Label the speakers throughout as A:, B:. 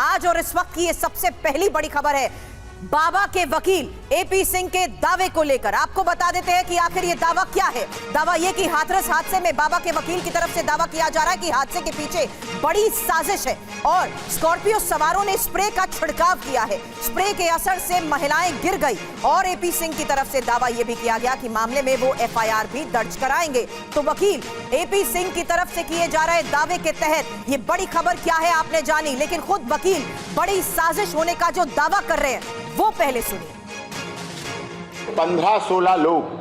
A: आज और इस वक्त की ये सबसे पहली बड़ी खबर है बाबा के वकील एपी सिंह के दावे को लेकर। आपको बता देते हैं कि आखिर ये दावा क्या है। दावा ये कि हाथरस हादसे में बाबा के वकील की तरफ से दावा किया जा रहा है कि हादसे के पीछे बड़ी साजिश है और स्कॉर्पियो सवारों ने स्प्रे का छिड़काव किया है। स्प्रे के असर से महिलाएं गिर गई और एपी सिंह की तरफ से दावा यह भी किया गया कि मामले में वो एफआईआर भी दर्ज कराएंगे। तो वकील एपी सिंह की तरफ से किए जा रहे दावे के तहत ये बड़ी खबर क्या है आपने जानी, लेकिन खुद वकील बड़ी साजिश होने का जो दावा कर रहे हैं वो पहले सुनिए।
B: 15-16 लोग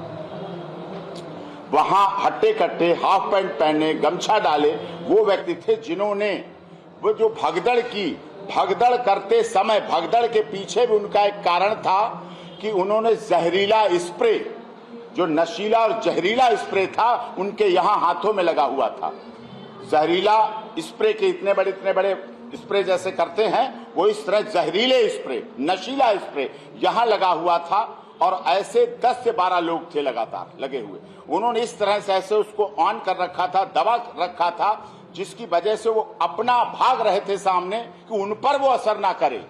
B: वहां हट्टे कट्टे हाफ पैंट पहने गमछा डाले वो व्यक्ति थे जिन्होंने वो जो भगदड़ की, भगदड़ करते समय भगदड़ के पीछे भी उनका एक कारण था कि उन्होंने जहरीला स्प्रे, जो नशीला और जहरीला स्प्रे था उनके यहां हाथों में लगा हुआ था। जहरीला स्प्रे के इतने बड़े स्प्रे जैसे करते हैं वो इस तरह जहरीले स्प्रे, नशीला स्प्रे यहां लगा हुआ था और ऐसे 10 से 12 लोग थे लगातार लगे हुए। उन्होंने इस तरह से ऐसे उसको ऑन कर रखा था, दबा रखा था, जिसकी वजह से वो अपना भाग रहे थे सामने कि उन पर वो असर ना करे।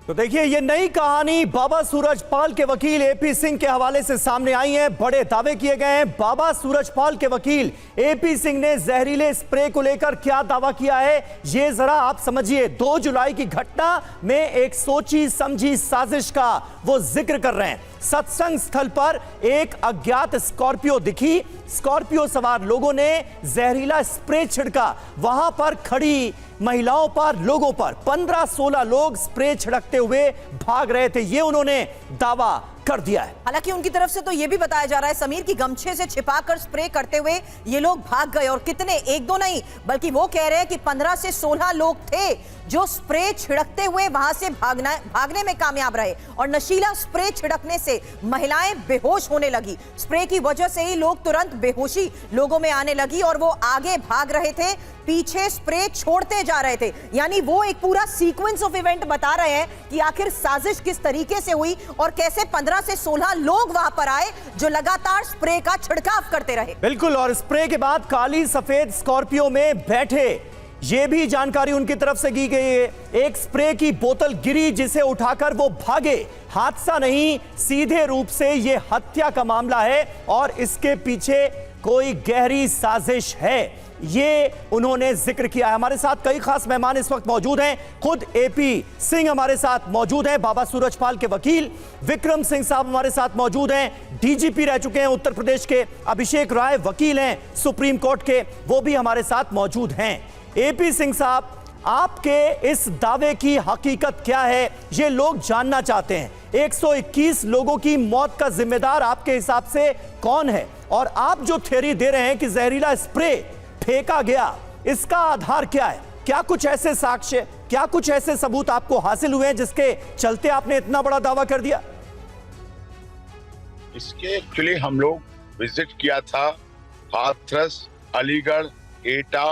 C: तो देखिए ये नई कहानी बाबा सूरजपाल के वकील एपी सिंह के हवाले से सामने आई है। बड़े दावे किए गए हैं। बाबा सूरजपाल के वकील एपी सिंह ने जहरीले स्प्रे को लेकर क्या दावा किया है ये जरा आप समझिए। 2 जुलाई की घटना में एक सोची समझी साजिश का वो जिक्र कर रहे हैं। सत्संग स्थल पर एक अज्ञात स्कॉर्पियो दिखी, स्कॉर्पियो सवार लोगों ने जहरीला स्प्रे छिड़का, वहां पर खड़ी महिलाओं पर, लोगों पर 15-16 लोग स्प्रे छिड़कते हुए भाग रहे थे, ये उन्होंने दावा कर दिया है।
A: हालांकि उनकी तरफ से तो यह भी बताया जा रहा है समीर की गमछे से छिपाकर स्प्रे करते हुए ये लोग भाग गए और कितने, 1-2 नहीं बल्कि वो कह रहे हैं कि 15 से 16 लोग थे जो स्प्रे छिड़कते हुए वहां से भागने में कामयाब रहे और नशीला स्प्रे छिड़कने से महिलाएं बेहोश होने लगी। स्प्रे की वजह से ही लोग तुरंत बेहोशी लोगों में आने लगी और वो आगे भाग रहे थे, पीछे स्प्रे छोड़ते जा रहे थे। यानी वो एक पूरा सीक्वेंस ऑफ इवेंट बता रहे हैं कि आखिर साजिश किस तरीके से हुई और कैसे 15 से 16 लोग वहां पर आए जो लगातार स्प्रे का छिड़काव करते रहे।
C: बिल्कुल, और स्प्रे के बाद काली सफेद स्कॉर्पियो में बैठे, ये भी जानकारी उनकी तरफ से की गई है। एक स्प्रे की बोतल गिरी जिसे उठाकर वो भागे। हादसा नहीं, सीधे रूप से ये हत्या का मामला है और इसके पीछे कोई गहरी साजिश है, ये उन्होंने जिक्र किया है। हमारे साथ कई खास मेहमान इस वक्त मौजूद हैं। खुद एपी सिंह हमारे साथ मौजूद हैं, बाबा सूरजपाल के वकील विक्रम सिंह साहब हमारे साथ मौजूद हैं, डीजीपी रह चुके हैं उत्तर प्रदेश के अभिषेक राय वकील हैं सुप्रीम कोर्ट के, वो भी हमारे साथ मौजूद हैं। एपी सिंह साहब, आपके इस दावे की हकीकत क्या है ये लोग जानना चाहते हैं। 121 लोगों की मौत का जिम्मेदार आपके हिसाब से कौन है और आप जो थ्योरी दे रहे हैं कि जहरीला स्प्रे फेंका गया, इसका आधार क्या है? क्या कुछ ऐसे साक्ष्य, क्या कुछ ऐसे सबूत आपको हासिल हुए हैं जिसके चलते आपने इतना बड़ा दावा कर दिया?
D: इसके एक्चुअली हम लोग विजिट किया था हाथरस, अलीगढ़, एटा,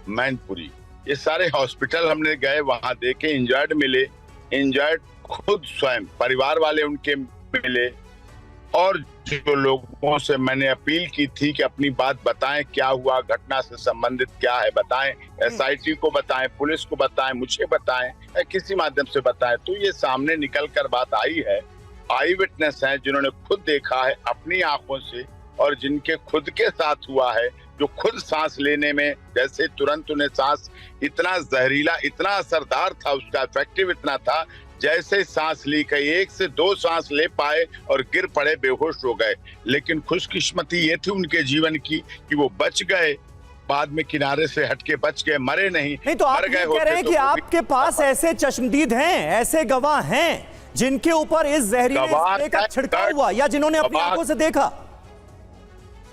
D: मैनपुरी, ये सारे हॉस्पिटल हमने गए, वहां देखे, इंजर्ड मिले, इंजर्ड खुद स्वयं परिवार वाले उनके मिले और जो लोगों से मैंने अपील की थी कि अपनी बात बताएं, क्या हुआ, घटना से संबंधित क्या है बताएं, एसआईटी को बताएं, पुलिस को बताएं, मुझे बताएं, किसी माध्यम से बताएं। तो ये सामने निकल कर बात आई है। आई विटनेस है जिन्होंने खुद देखा है अपनी आंखों से और जिनके खुद के साथ हुआ है, जो खुद सांस लेने में जैसे तुरंत उन्हें सांस, इतना जहरीला, इतना असरदार था, उसका इफेक्टिव इतना था, जैसे सांस ली कई 1 से 2 सांस ले पाए और गिर पड़े, बेहोश हो गए। लेकिन खुशकिस्मती ये थी उनके जीवन की कि वो बच गए, बाद में किनारे से हटके बच गए, मरे नहीं।
C: तो आप ये कह रहे हैं कि आपके पास ऐसे चश्मदीद हैं, ऐसे गवाह हैं जिनके ऊपर इस जहरीले स्प्रे का छिड़काव हुआ या जिन्होंने अपनी आंखों से देखा?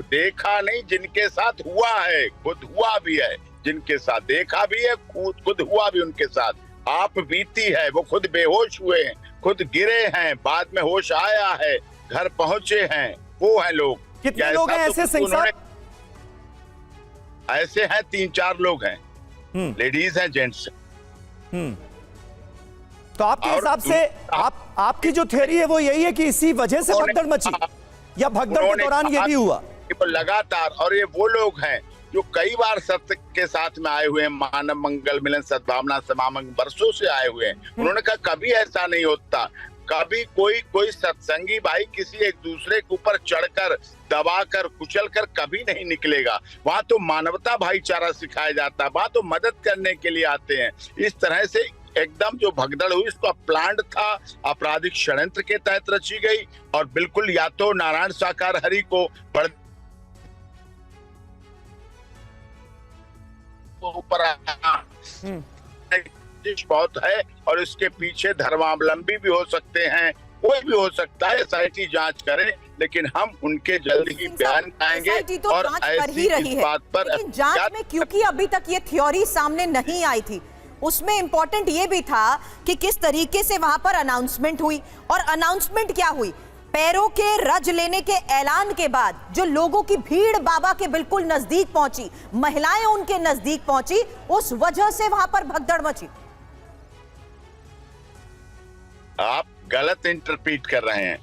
D: देखा नहीं, जिनके साथ हुआ है, खुद हुआ भी है, जिनके साथ देखा भी है, खुद हुआ भी उनके साथ, आप बीती है, वो खुद बेहोश हुए हैं, खुद गिरे हैं, बाद में होश आया है, घर पहुंचे हैं, वो है लोग।
C: कितने लोग हैं ऐसे सिंह साहब?
D: ऐसे हैं 3-4 लोग हैं, लेडीज हैं, जेंट्स।
C: तो आपके हिसाब से आपकी जो थ्योरी है वो यही है कि इसी वजह से भगदड़ मची या भगदड़ के दौरान ये भी हुआ?
D: लगातार, और ये वो लोग हैं जो कई बार सत्य के साथ में आए हुए हैं, मानव मंगल मिलन सद्भावना समागम वर्षों से आए हुए हैं, उन्होंने कहा कभी ऐसा नहीं होता, कभी कोई सत्संगी भाई किसी एक दूसरे के ऊपर चढ़कर दबाकर कुचलकर कभी नहीं निकलेगा। वहां तो मानवता भाईचारा सिखाया जाता है, वहां तो मदद करने के लिए आते हैं। इस तरह से एकदम जो भगदड़ हुई इसको प्लांट था, आपराधिक षड्यंत्र के तहत रची गई और बिल्कुल या तो नारायण साकार हरि को ऊपर बहुत है और इसके पीछे धर्मावलंबी भी हो सकते हैं, कोई भी हो सकता है। SIT जांच करे, लेकिन हम उनके जल्द ही बयान आएंगे
A: SIT तो
D: और
A: जांच कर ही
D: ऐसी
A: रही
D: इस
A: है,
D: बात पर
A: लेकिन जांच में क्योंकि अभी तक ये थ्योरी सामने नहीं आई थी, उसमें इंपॉर्टेंट ये भी था कि किस तरीके से वहां पर अनाउंसमेंट हुई। और अनाउंसमेंट क्या हुई? पैरों के रज लेने के ऐलान के बाद जो लोगों की भीड़ बाबा के बिल्कुल नजदीक पहुंची, महिलाएं उनके नजदीक पहुंची, उस वजह से वहां पर भगदड़ मची।
D: आप गलत इंटरप्रीट कर रहे हैं।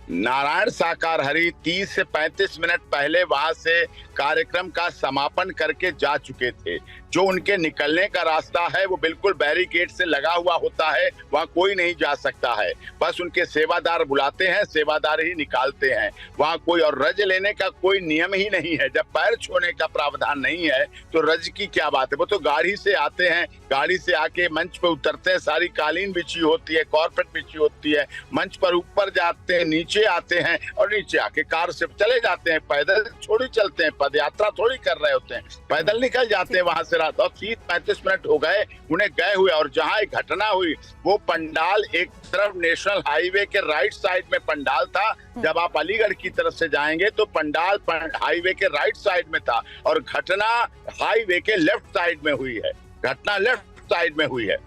D: नारायण साकार हरि 30 से 35 मिनट पहले वहां से कार्यक्रम का समापन करके जा चुके थे। जो उनके निकलने का रास्ता है वो बिल्कुल बैरिकेड से लगा हुआ होता है, वहां कोई नहीं जा सकता है। बस उनके सेवादार बुलाते हैं, सेवादार ही निकालते हैं। वहां कोई और रज लेने का कोई नियम ही नहीं है। जब पैर छूने का प्रावधान नहीं है तो रज की क्या बात है। वो तो गाड़ी से आते हैं, गाड़ी से आके मंच पे उतरते हैं, सारी कालीन बिछी होती है, कारपेट बिछी होती है, मंच पर ऊपर जाते हैं, नीचे आते हैं और नीचे आके कार से चले जाते हैं। पैदल थोड़ी चलते हैं, पद यात्रा थोड़ी कर रहे होते हैं, पैदल निकल जाते हैं वहां से। रात और 30-35 मिनट हो गए उन्हें गए हुए। और जहां एक घटना हुई वो पंडाल एक तरफ नेशनल हाईवे के राइट साइड में पंडाल था। जब आप अलीगढ़ की तरफ से जाएंगे तो पंडाल हाईवे के राइट साइड में था और घटना हाईवे के लेफ्ट साइड में हुई है। घटना लेफ्ट साइड में हुई है।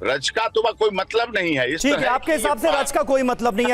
D: रज का तो कोई मतलब नहीं है। इस
C: ठीक है,
D: तरह
C: आपके
D: की
C: हिसाब से
D: बात-
C: रज का कोई मतलब नहीं है।